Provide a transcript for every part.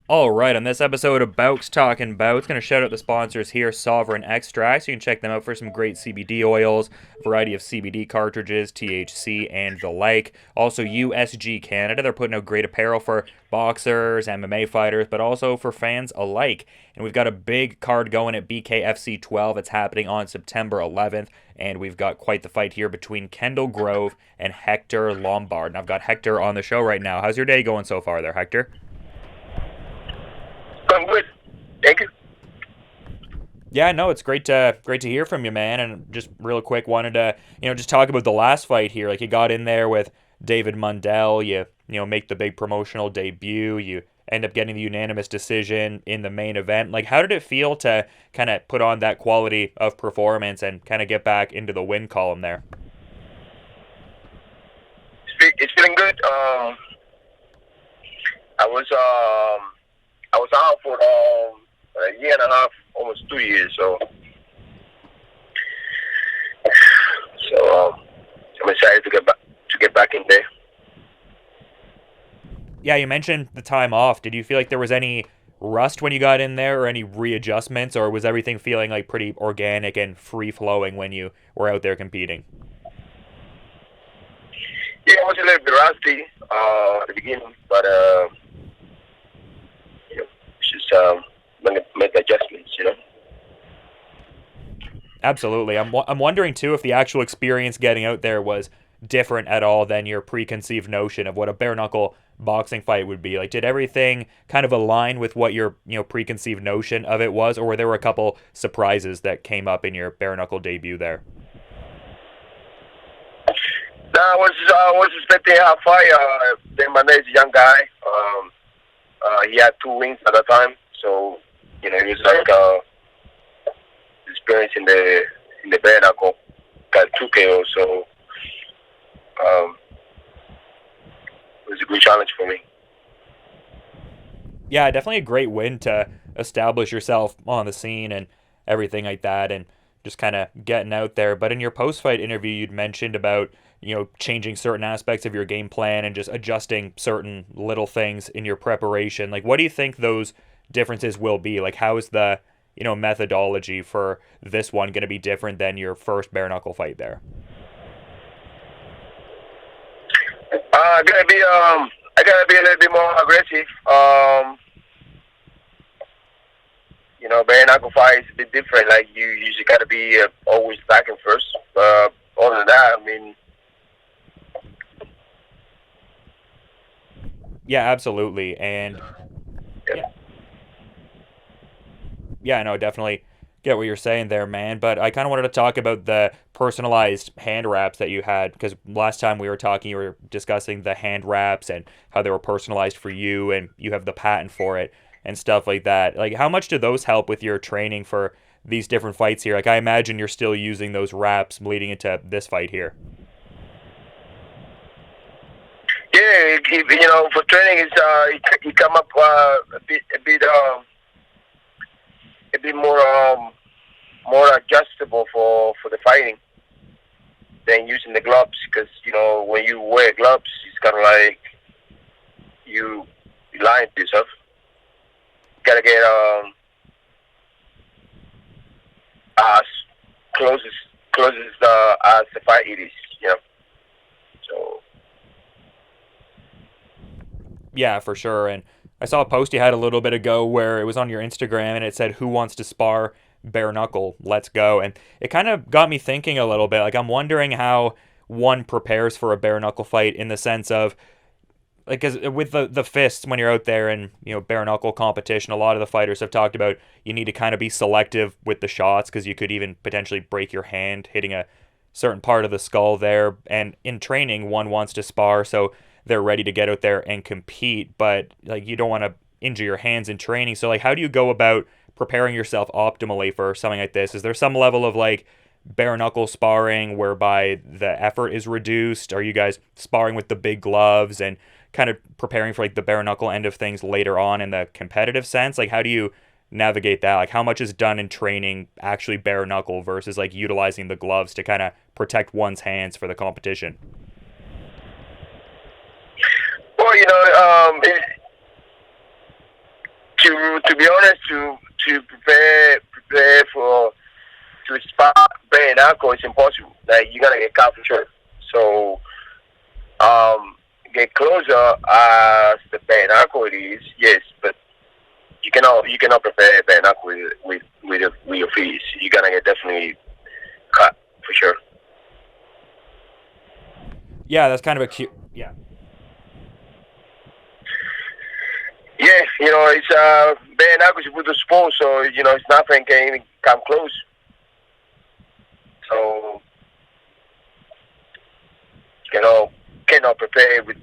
All right, on this episode of Bowks Talking Bouts, going to shout out the sponsors here, Sovereign Extracts. You can check them out for some great CBD oils, variety of CBD cartridges, THC, and the like. Also, USG Canada. They're putting out great apparel for boxers, MMA fighters, but also for fans alike. And we've got a big card going at BKFC 12. It's happening on September 11th. And we've got quite the fight here between Kendall Grove and Hector Lombard. And I've got Hector on the show right now. How's your day going so far there, Hector? I'm good. Thank you. Yeah, no, it's great to hear from you, man. And just real quick, wanted to just talk about the last fight here. Like you got in there with David Mundell, you make the big promotional debut, you end up getting the unanimous decision in the main event. Like, how did it feel to kind of put on that quality of performance and kind of get back into the win column there? It's feeling good. I was out for a year and a half, almost 2 years. So I'm excited to get back in there. Yeah, you mentioned the time off. Did you feel like there was any rust when you got in there, or any readjustments, or was everything feeling like pretty organic and free flowing when you were out there competing? Yeah, I was a little bit rusty at the beginning, but just make adjustments. Absolutely. I'm wondering too if the actual experience getting out there was different at all than your preconceived notion of what a bare knuckle boxing fight would be. Like, did everything kind of align with what your preconceived notion of it was, or were there a couple surprises that came up in your bare knuckle debut there? No, I was expecting a fight. Then my is a young guy. He had 2 wins at the time, so he was like experience in the bare knuckle. Got 2 KO, so it was a good challenge for me. Yeah, definitely a great win to establish yourself on the scene and everything like that, and just kind of getting out there. But in your post-fight interview, you'd mentioned about changing certain aspects of your game plan and just adjusting certain little things in your preparation. Like, what do you think those differences will be? Like, how is the methodology for this one going to be different than your first bare knuckle fight there? I gotta be a little bit more aggressive. Bare knuckle fight is a bit different. Like, you usually gotta be always attacking first. Other than that, I mean. Yeah, absolutely. And yeah, no, definitely get what you're saying there, man. But I kind of wanted to talk about the personalized hand wraps that you had, because last time we were talking, you were discussing the hand wraps and how they were personalized for you, and you have the patent for it and stuff like that. Like, how much do those help with your training for these different fights here? Like, I imagine you're still using those wraps leading into this fight here. Yeah, for training, it come up a bit more adjustable for the fighting than using the gloves, because when you wear gloves, it's kind of like you lying to yourself. You gotta get as close as the fight it is, So. Yeah, for sure. And I saw a post you had a little bit ago where it was on your Instagram and it said, "Who wants to spar bare knuckle? Let's go." And it kind of got me thinking a little bit. Like, I'm wondering how one prepares for a bare knuckle fight, in the sense of, like, 'cause with the fists, when you're out there in bare knuckle competition, a lot of the fighters have talked about you need to kind of be selective with the shots, because you could even potentially break your hand hitting a certain part of the skull there. And in training, one wants to spar so they're ready to get out there and compete, but like, you don't want to injure your hands in training. So like, how do you go about preparing yourself optimally for something like this? Is there some level of like bare knuckle sparring whereby the effort is reduced? Are you guys sparring with the big gloves and kind of preparing for like the bare knuckle end of things later on in the competitive sense? Like, how do you navigate that? Like, how much is done in training actually bare knuckle versus like utilizing the gloves to kind of protect one's hands for the competition? Well, to be honest, to prepare for to spot bare knuckle is impossible. Like you gotta get caught for sure. So get closer as the bare knuckle it is, yes, but you cannot prepare bare knuckle with your feet. You're gonna get definitely cut for sure. Yeah, that's kind of a cute. Yeah. Yeah, it's bare knuckles with the sport, so it's nothing can even come close. So cannot prepare with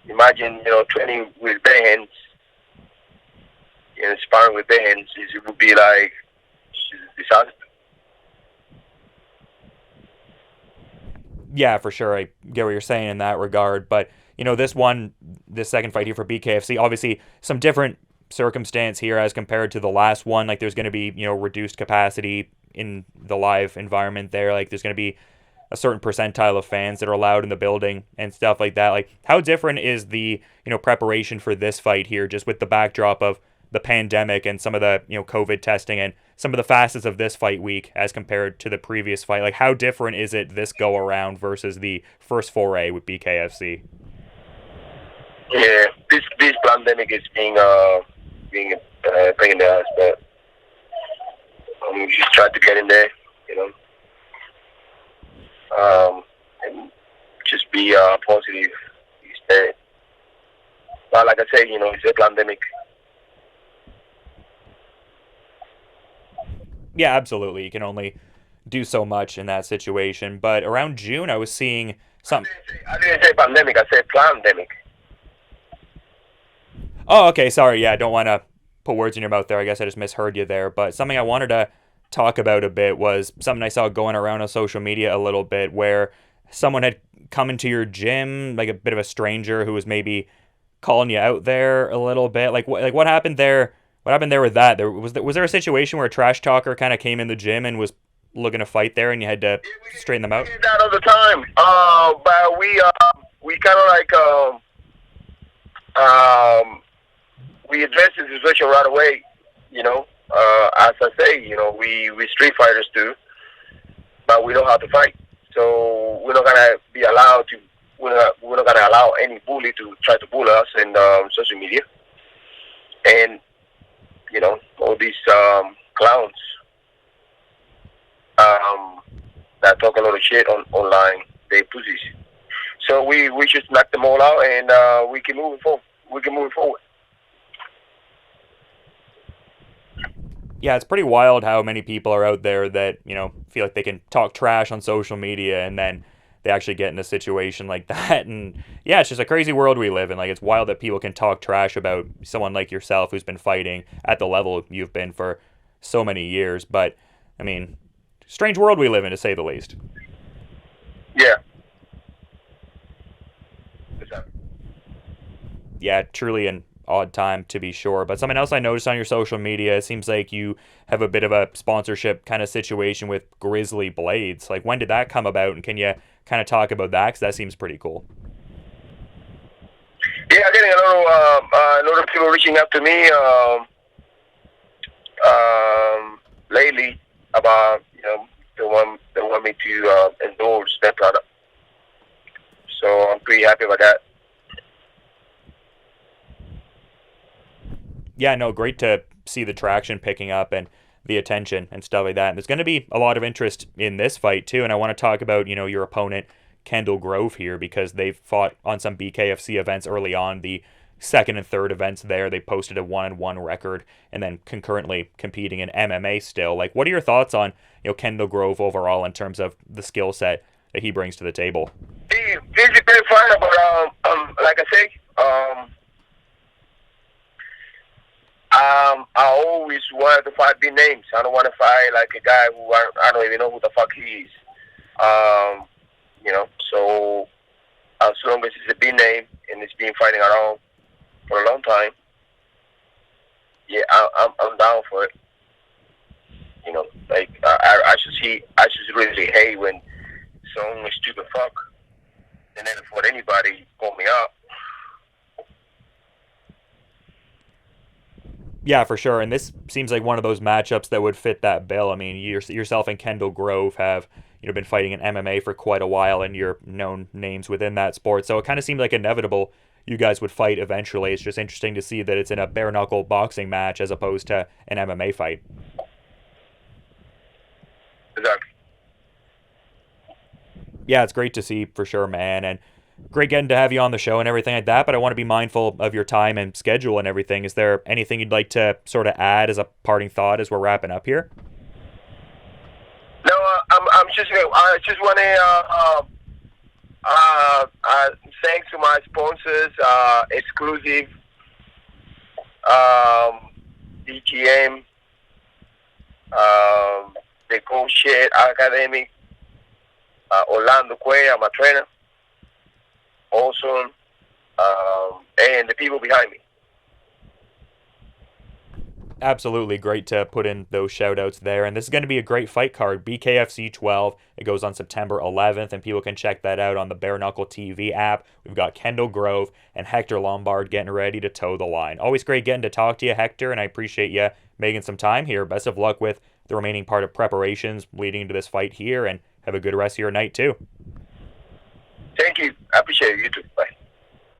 imagine training with bare hands, sparring with bare hands. It would be like disaster. Yeah, for sure. I get what you're saying in that regard. But, this second fight here for BKFC, obviously some different circumstance here as compared to the last one. Like, there's going to be, reduced capacity in the live environment there. Like, there's going to be a certain percentile of fans that are allowed in the building and stuff like that. Like, how different is the, preparation for this fight here, just with the backdrop of the pandemic and some of the, COVID testing and some of the facets of this fight week as compared to the previous fight? Like, how different is it this go around versus the first foray with BKFC? Yeah, this pandemic is being pain in the ass, but we just try to get in there, and just be positive instead. But like I said, it's a pandemic. Yeah, absolutely. You can only do so much in that situation. But around June, I was seeing something. I didn't say pandemic. I said pandemic. Oh, okay. Sorry. Yeah, I don't want to put words in your mouth there. I guess I just misheard you there. But something I wanted to talk about a bit was something I saw going around on social media a little bit, where someone had come into your gym, like a bit of a stranger who was maybe calling you out there a little bit. Like what happened there? What happened there with that? Was there a situation where a trash talker kind of came in the gym and was looking to fight there, and you had to straighten them out? We get that all the time. But we kind of like we address the situation right away. As I say, we street fighters too, but we know how to fight. So we're not gonna be allowed to. We're not gonna allow any bully to try to bully us in social media. And all these clowns that talk a lot of shit online, they pussies. So we just knock them all out, and we can move forward. Yeah, it's pretty wild how many people are out there that, feel like they can talk trash on social media and then they actually get in a situation like that. And yeah, it's just a crazy world we live in. Like, it's wild that people can talk trash about someone like yourself who's been fighting at the level you've been for so many years. But, I mean, strange world we live in, to say the least. Yeah. Yeah, truly an odd time, to be sure. But something else I noticed on your social media, it seems like you have a bit of a sponsorship kind of situation with Grizzly Blades. Like, when did that come about, and can you kind of talk about that, because that seems pretty cool? Yeah, I'm getting a lot of people reaching out to me lately about they want me to endorse their product. So I'm pretty happy about that. Yeah, no, great to see the traction picking up and the attention and stuff like that. And there's going to be a lot of interest in this fight too. And I want to talk about, your opponent, Kendall Grove, here, because they've fought on some BKFC events early on. The second and third events there, they posted a 1-1 record, and then concurrently competing in MMA still. Like, what are your thoughts on, Kendall Grove overall in terms of the skill set that he brings to the table? He's a great fighter, but like I say, I always wanted to fight big names. I don't want to fight like a guy who I don't even know who the fuck he is. So as long as it's a big name and it's been fighting around for a long time, yeah, I'm down for it. Like I just really hate when some stupid fuck and then for anybody call me up. Yeah, for sure. And this seems like one of those matchups that would fit that bill. I mean, yourself and Kendall Grove have been fighting in MMA for quite a while, and you're known names within that sport. So it kind of seemed like inevitable you guys would fight eventually. It's just interesting to see that it's in a bare knuckle boxing match as opposed to an MMA fight. Exactly. Yeah, it's great to see for sure, man. And great getting to have you on the show and everything like that, but I want to be mindful of your time and schedule and everything. Is there anything you'd like to sort of add as a parting thought as we're wrapping up here? No, I just want to thanks to my sponsors, exclusive, DGM, the Coach Shed Academy, Orlando Quay, I'm a trainer. Awesome, and the people behind me. Absolutely great to put in those shout outs there. And this is going to be a great fight card. BKFC 12. It goes on September 11th, and people can check that out on the Bare Knuckle TV app. We've got Kendall Grove and Hector Lombard getting ready to toe the line. Always great getting to talk to you, Hector, and I appreciate you making some time here. Best of luck with the remaining part of preparations leading into this fight here, and have a good rest of your night, too. Thank you. I appreciate it. You too. Bye.